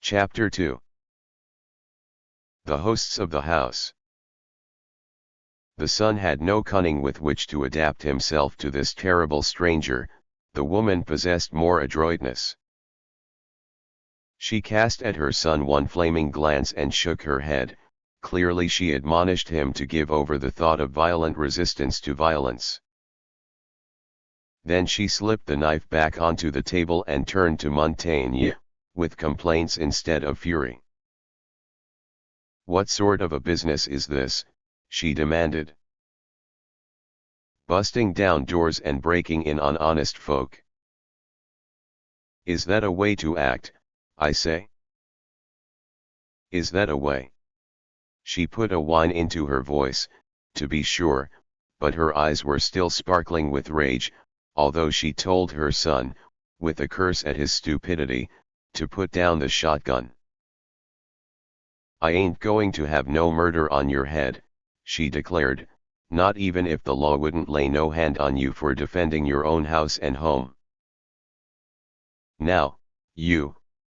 Chapter 2. The hosts of the house. The son had no cunning with which to adapt himself to this terrible stranger, the woman possessed more adroitness. She cast at her son one flaming glance and shook her head. Clearly she admonished him to give over the thought of violent resistance to violence. Then she slipped the knife back onto the table and turned to Montaigne, with complaints instead of fury. "What sort of a business is this?" she demanded. "Busting down doors and breaking in on honest folk. Is that a way to act, I say? Is that a way?" She put a whine into her voice, to be sure, but her eyes were still sparkling with rage, although she told her son, with a curse at his stupidity, to put down the shotgun. "I ain't going to have no murder on your head," she declared, "not even if the law wouldn't lay no hand on you for defending your own house and home. Now,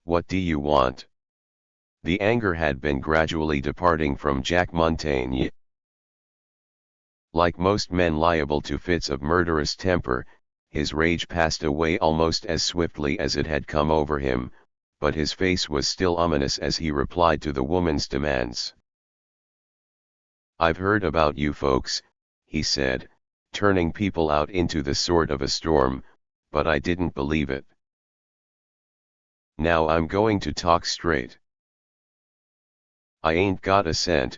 what do you want?" The anger had been gradually departing from Jack Montaigne. Like most men liable to fits of murderous temper, his rage passed away almost as swiftly as it had come over him, but his face was still ominous as he replied to the woman's demands. "I've heard about you folks," he said, "turning people out into the sort of a storm, but I didn't believe it. Now I'm going to talk straight. I ain't got a cent,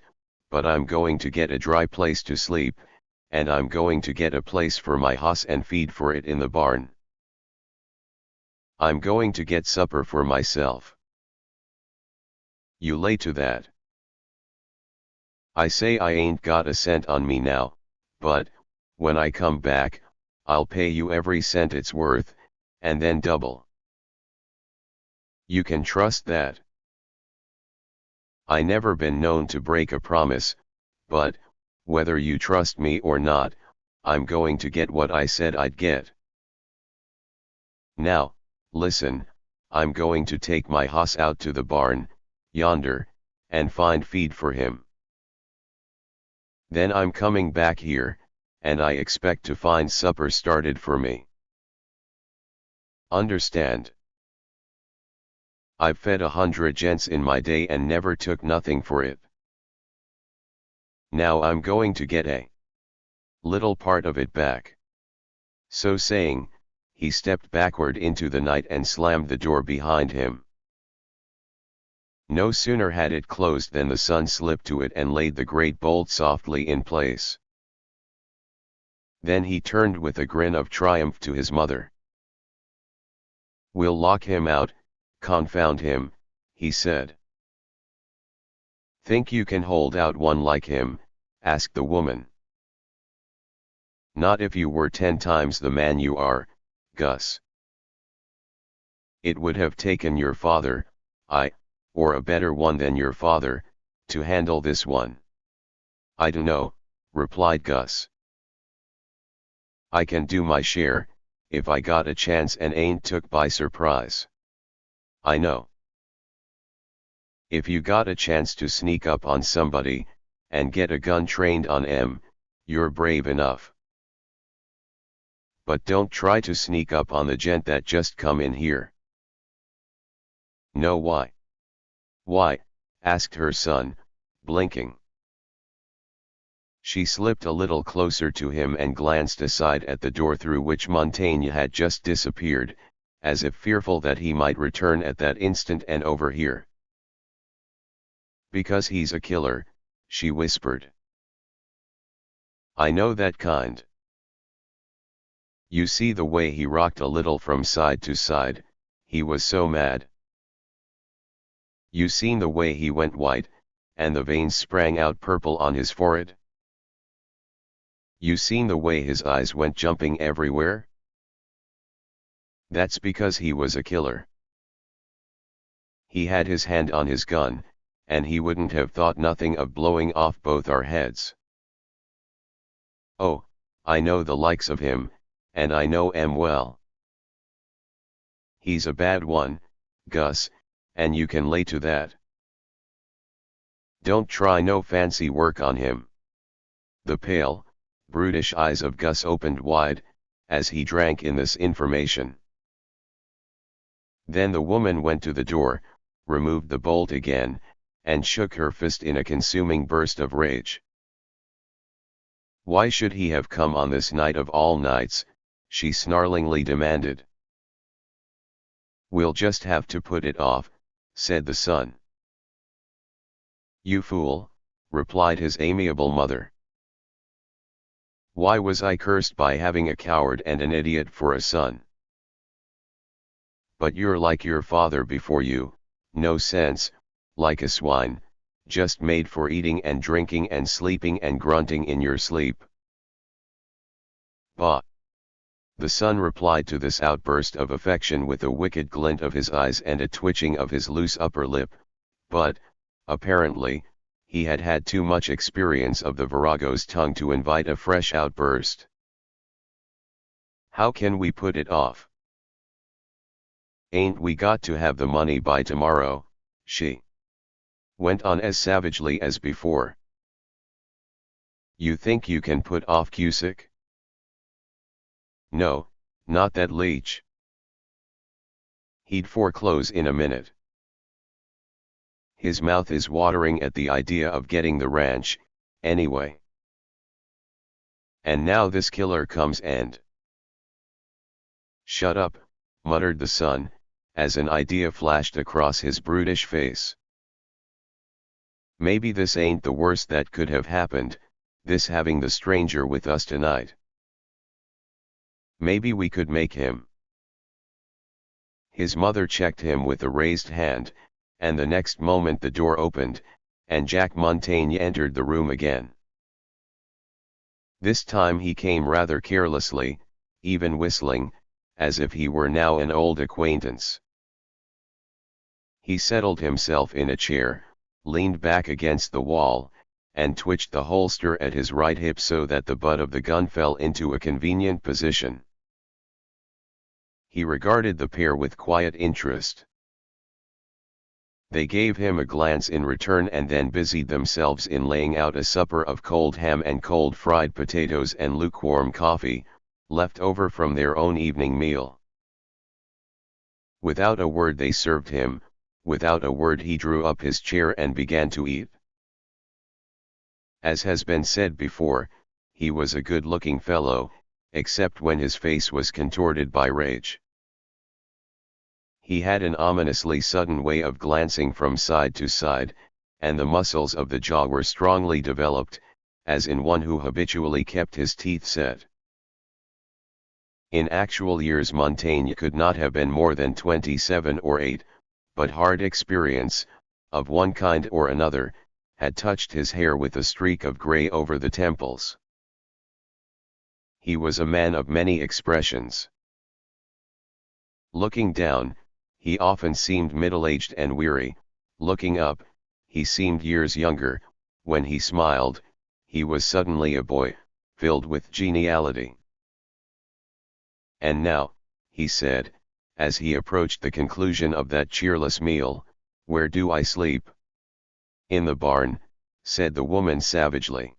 but I'm going to get a dry place to sleep, and I'm going to get a place for my hoss and feed for it in the barn. I'm going to get supper for myself. You lay to that. I say I ain't got a cent on me now, but, when I come back, I'll pay you every cent it's worth, and then double. You can trust that. I never been known to break a promise, but, whether you trust me or not, I'm going to get what I said I'd get. Now, listen, I'm going to take my hoss out to the barn, yonder, and find feed for him. Then I'm coming back here, and I expect to find supper started for me. Understand? I've fed 100 gents in my day and never took nothing for it. Now I'm going to get a little part of it back." So saying, he stepped backward into the night and slammed the door behind him. No sooner had it closed than the son slipped to it and laid the great bolt softly in place. Then he turned with a grin of triumph to his mother. "We'll lock him out, confound him," he said. "Think you can hold out one like him?" asked the woman. "Not if you were 10 times the man you are, Gus. It would have taken your father, or a better one than your father, to handle this one." "I dunno," replied Gus. "I can do my share, if I got a chance and ain't took by surprise. I know. If you got a chance to sneak up on somebody, and get a gun trained on 'em, you're brave enough. But don't try to sneak up on the gent that just come in here." "No, why?" "Why?" asked her son, blinking. She slipped a little closer to him and glanced aside at the door through which Montaigne had just disappeared, as if fearful that he might return at that instant and overhear. "Because he's a killer," she whispered. "I know that kind. You see the way he rocked a little from side to side, he was so mad. You seen the way he went white, and the veins sprang out purple on his forehead? You seen the way his eyes went jumping everywhere? That's because he was a killer. He had his hand on his gun, and he wouldn't have thought nothing of blowing off both our heads. Oh, I know the likes of him, and I know 'em well. He's a bad one, Gus, and you can lay to that. Don't try no fancy work on him. The pale, brutish eyes of Gus opened wide, as he drank in this information. Then the woman went to the door, removed the bolt again, and shook her fist in a consuming burst of rage. Why should he have come on this night of all nights, she snarlingly demanded. We'll just have to put it off, said the son. You fool, replied his amiable mother. Why was I cursed by having a coward and an idiot for a son? But you're like your father before you, no sense, like a swine, just made for eating and drinking and sleeping and grunting in your sleep. Bah! The son replied to this outburst of affection with a wicked glint of his eyes and a twitching of his loose upper lip, but, apparently, he had had too much experience of the virago's tongue to invite a fresh outburst. How can we put it off? Ain't we got to have the money by tomorrow, she went on as savagely as before. You think you can put off Cusick? No, not that leech. He'd foreclose in a minute. His mouth is watering at the idea of getting the ranch, anyway. And now this killer comes and... Shut up, muttered the son, as an idea flashed across his brutish face. Maybe this ain't the worst that could have happened, this having the stranger with us tonight. Maybe we could make him. His mother checked him with a raised hand, and the next moment the door opened, and Jack Montaigne entered the room again. This time he came rather carelessly, even whistling, as if he were now an old acquaintance. He settled himself in a chair, leaned back against the wall, and twitched the holster at his right hip so that the butt of the gun fell into a convenient position. He regarded the pair with quiet interest. They gave him a glance in return and then busied themselves in laying out a supper of cold ham and cold fried potatoes and lukewarm coffee, left over from their own evening meal. Without a word they served him, without a word he drew up his chair and began to eat. As has been said before, he was a good-looking fellow, except when his face was contorted by rage. He had an ominously sudden way of glancing from side to side, and the muscles of the jaw were strongly developed, as in one who habitually kept his teeth set. In actual years Montaigne could not have been more than 27 or 8, but hard experience, of one kind or another, had touched his hair with a streak of gray over the temples. He was a man of many expressions. Looking down, he often seemed middle-aged and weary. Looking up, he seemed years younger. When he smiled, he was suddenly a boy, filled with geniality. And now, he said, as he approached the conclusion of that cheerless meal, where do I sleep? In the barn, said the woman savagely.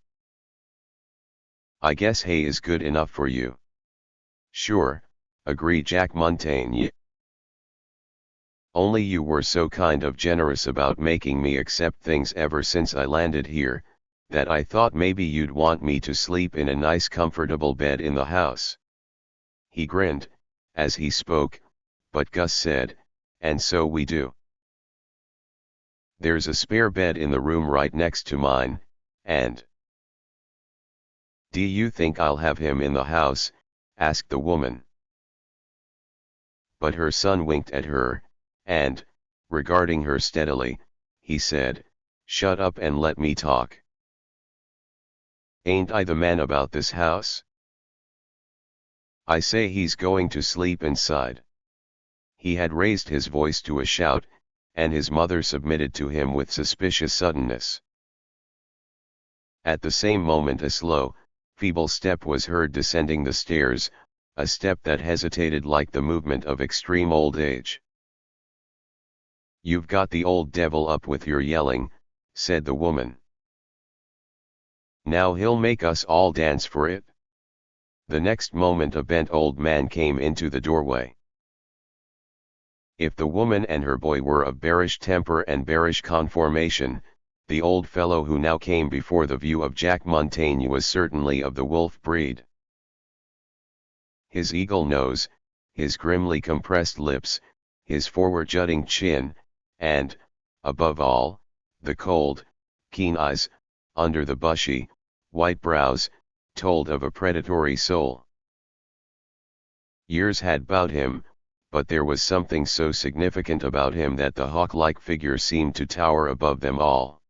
I guess hay is good enough for you. Sure, agreed Jack Montaigne. Only you were so kind of generous about making me accept things ever since I landed here, that I thought maybe you'd want me to sleep in a nice comfortable bed in the house. He grinned, as he spoke, but Gus said, and so we do. There's a spare bed in the room right next to mine, and... Do you think I'll have him in the house? Asked the woman. But her son winked at her, and, regarding her steadily, he said, shut up and let me talk. Ain't I the man about this house? I say he's going to sleep inside. He had raised his voice to a shout, and his mother submitted to him with suspicious suddenness. At the same moment a slow, feeble step was heard descending the stairs, a step that hesitated like the movement of extreme old age. "You've got the old devil up with your yelling," said the woman. "Now he'll make us all dance for it." The next moment a bent old man came into the doorway. If the woman and her boy were of bearish temper and bearish conformation, the old fellow who now came before the view of Jack Montaigne was certainly of the wolf breed. His eagle nose, his grimly compressed lips, his forward-jutting chin, and, above all, the cold, keen eyes, under the bushy, white brows, told of a predatory soul. Years had bowed him, but there was something so significant about him that the hawk-like figure seemed to tower above them all.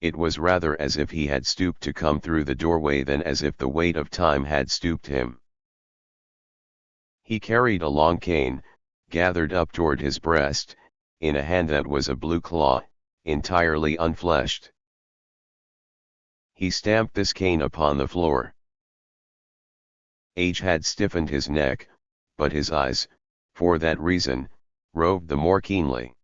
It was rather as if he had stooped to come through the doorway than as if the weight of time had stooped him. He carried a long cane, gathered up toward his breast, in a hand that was a blue claw, entirely unfleshed. He stamped this cane upon the floor. Age had stiffened his neck, but his eyes, for that reason, roved the more keenly.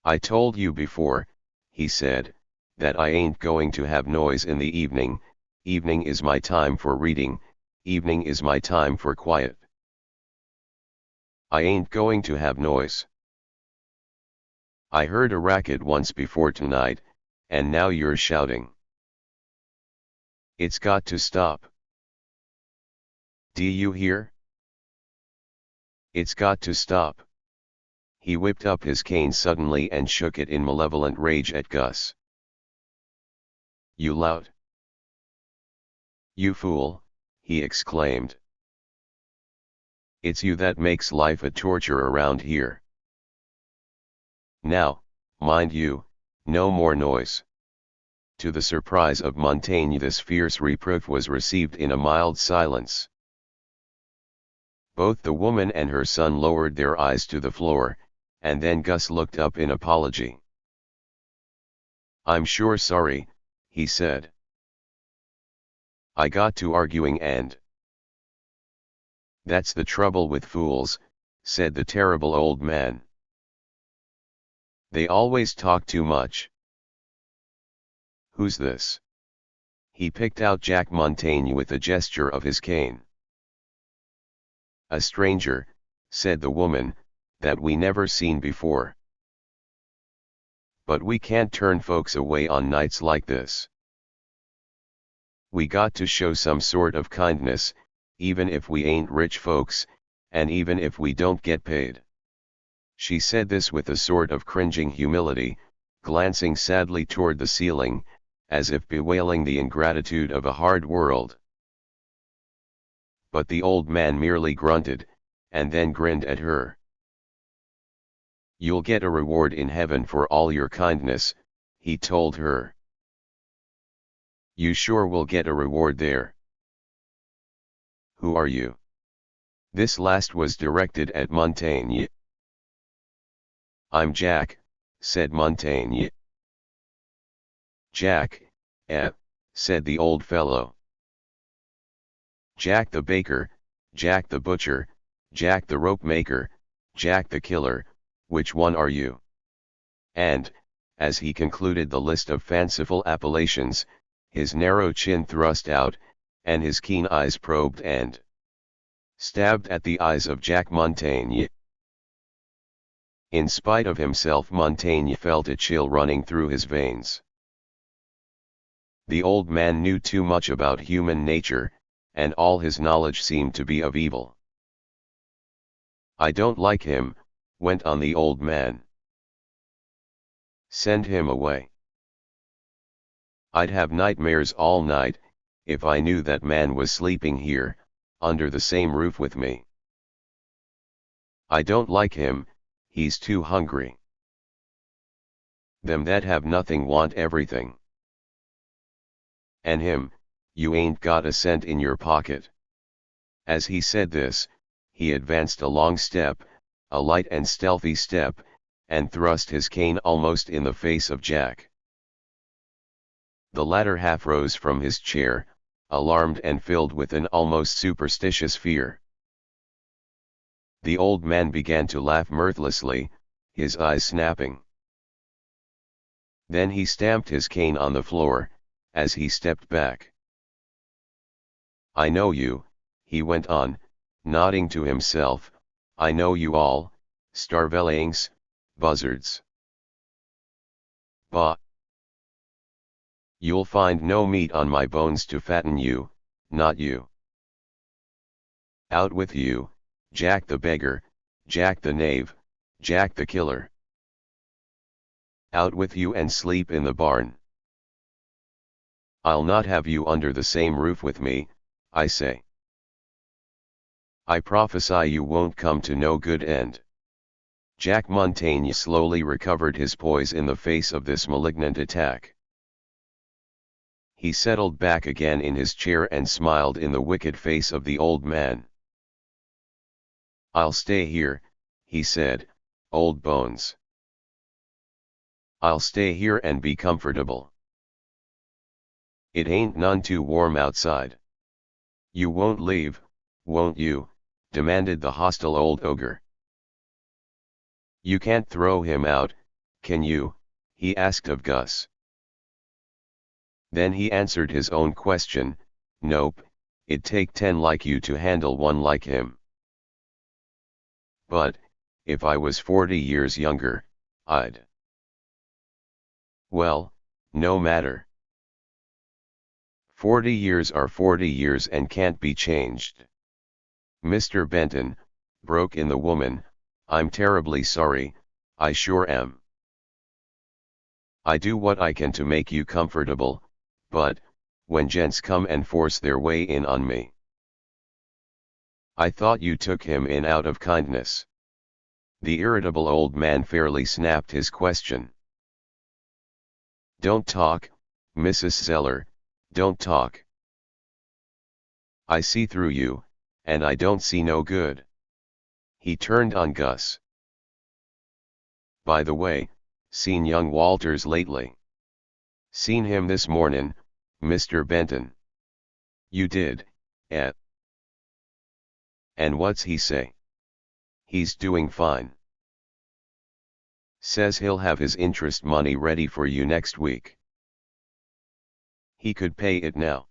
"I told you before," he said, "that I ain't going to have noise in the evening. Evening is my time for reading, evening is my time for quiet. I ain't going to have noise. I heard a racket once before tonight, and now you're shouting. It's got to stop. Do you hear? It's got to stop." He whipped up his cane suddenly and shook it in malevolent rage at Gus. "You lout! You fool!" he exclaimed. "It's you that makes life a torture around here. Now, mind you, no more noise." To the surprise of Montaigne, this fierce reproof was received in a mild silence. Both the woman and her son lowered their eyes to the floor, and then Gus looked up in apology. "I'm sure sorry," he said. "I got to arguing and—" "That's the trouble with fools," said the terrible old man. "They always talk too much." "Who's this?" He picked out Jack Montaigne with a gesture of his cane. "A stranger," said the woman, "that we never seen before. But we can't turn folks away on nights like this. We got to show some sort of kindness, even if we ain't rich folks, and even if we don't get paid." She said this with a sort of cringing humility, glancing sadly toward the ceiling, as if bewailing the ingratitude of a hard world. But the old man merely grunted, and then grinned at her. "You'll get a reward in heaven for all your kindness," he told her. "You sure will get a reward there." "Who are you?" This last was directed at Montaigne. "I'm Jack," said Montaigne. "Jack, said the old fellow. "Jack the baker, Jack the butcher, Jack the rope maker, Jack the killer, which one are you?" And, as he concluded the list of fanciful appellations, his narrow chin thrust out, and his keen eyes probed and stabbed at the eyes of Jack Montaigne. In spite of himself, Montaigne felt a chill running through his veins. The old man knew too much about human nature, and all his knowledge seemed to be of evil. "I don't like him," went on the old man. "Send him away. I'd have nightmares all night, if I knew that man was sleeping here, under the same roof with me. I don't like him, he's too hungry. Them that have nothing want everything. And him, you ain't got a cent in your pocket." As he said this, he advanced a long step, a light and stealthy step, and thrust his cane almost in the face of Jack. The latter half rose from his chair, alarmed and filled with an almost superstitious fear. The old man began to laugh mirthlessly, his eyes snapping. Then he stamped his cane on the floor, as he stepped back. "I know you," he went on, nodding to himself, "I know you all, starvelings, buzzards. Bah! You'll find no meat on my bones to fatten you, not you. Out with you, Jack the beggar, Jack the knave, Jack the killer. Out with you and sleep in the barn. I'll not have you under the same roof with me, I say. I prophesy you won't come to no good end." Jack Montaigne slowly recovered his poise in the face of this malignant attack. He settled back again in his chair and smiled in the wicked face of the old man. "I'll stay here," he said, "old bones. I'll stay here and be comfortable. It ain't none too warm outside." "You won't leave, won't you?" demanded the hostile old ogre. "You can't throw him out, can you?" he asked of Gus. Then he answered his own question, "Nope, it'd take 10 like you to handle one like him. But, if I was 40 years younger, I'd." "Well, no matter. 40 years are 40 years and can't be changed." "Mr. Benton," broke in the woman, "I'm terribly sorry, I sure am. I do what I can to make you comfortable, but, when gents come and force their way in on me—" "I thought you took him in out of kindness." The irritable old man fairly snapped his question. "Don't talk, Mrs. Zeller, don't talk. I see through you, and I don't see no good." He turned on Gus. "By the way, seen young Walters lately?" "Seen him this mornin', Mr. Benton." "You did, eh? And what's he say?" "He's doing fine. Says he'll have his interest money ready for you next week. He could pay it now."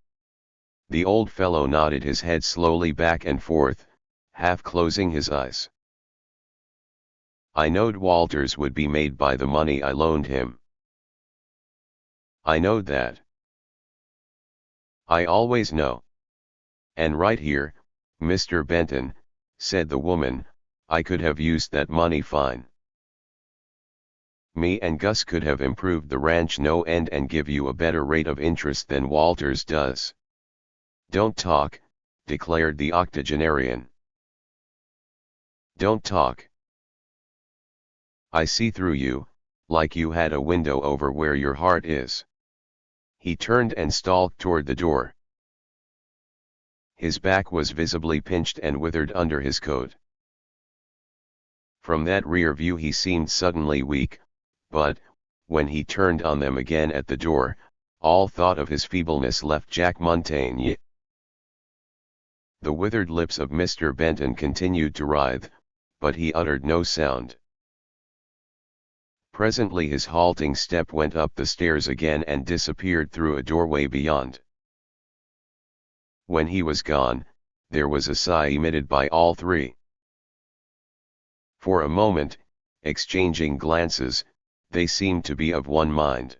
The old fellow nodded his head slowly back and forth, half closing his eyes. "I knowed Walters would be made by the money I loaned him. I knowed that. I always know. And right here, Mr. Benton," said the woman, "I could have used that money fine. Me and Gus could have improved the ranch no end and give you a better rate of interest than Walters does." "Don't talk," declared the octogenarian. "Don't talk. I see through you, like you had a window over where your heart is." He turned and stalked toward the door. His back was visibly pinched and withered under his coat. From that rear view he seemed suddenly weak, but, when he turned on them again at the door, all thought of his feebleness left Jack Montaigne. The withered lips of Mr. Benton continued to writhe, but he uttered no sound. Presently his halting step went up the stairs again and disappeared through a doorway beyond. When he was gone, there was a sigh emitted by all three. For a moment, exchanging glances, they seemed to be of one mind.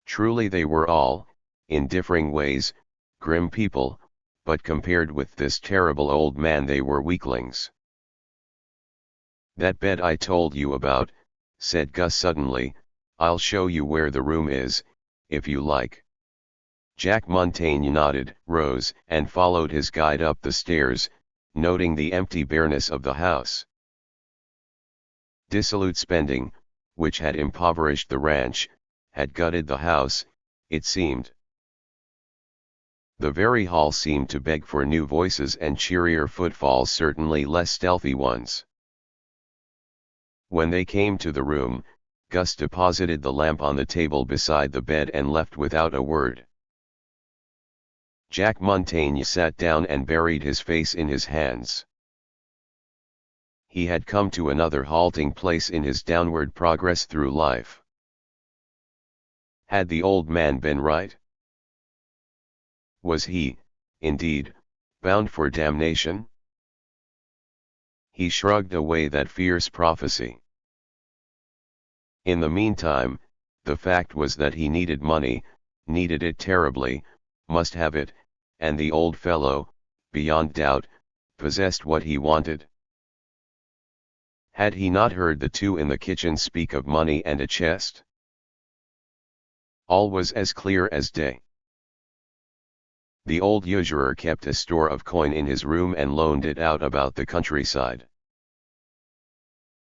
Truly they were all, in differing ways, grim people, but compared with this terrible old man they were weaklings. "That bed I told you about," said Gus suddenly, "I'll show you where the room is, if you like." Jack Montaigne nodded, rose, and followed his guide up the stairs, noting the empty bareness of the house. Dissolute spending, which had impoverished the ranch, had gutted the house, it seemed. The very hall seemed to beg for new voices and cheerier footfalls, certainly less stealthy ones. When they came to the room, Gus deposited the lamp on the table beside the bed and left without a word. Jack Montaigne sat down and buried his face in his hands. he had come to another halting place in his downward progress through life. Had the old man been right? Was he, indeed, bound for damnation? He shrugged away that fierce prophecy. In the meantime, the fact was that he needed money, needed it terribly, must have it, and the old fellow, beyond doubt, possessed what he wanted. Had he not heard the two in the kitchen speak of money and a chest? All was as clear as day. The old usurer kept a store of coin in his room and loaned it out about the countryside.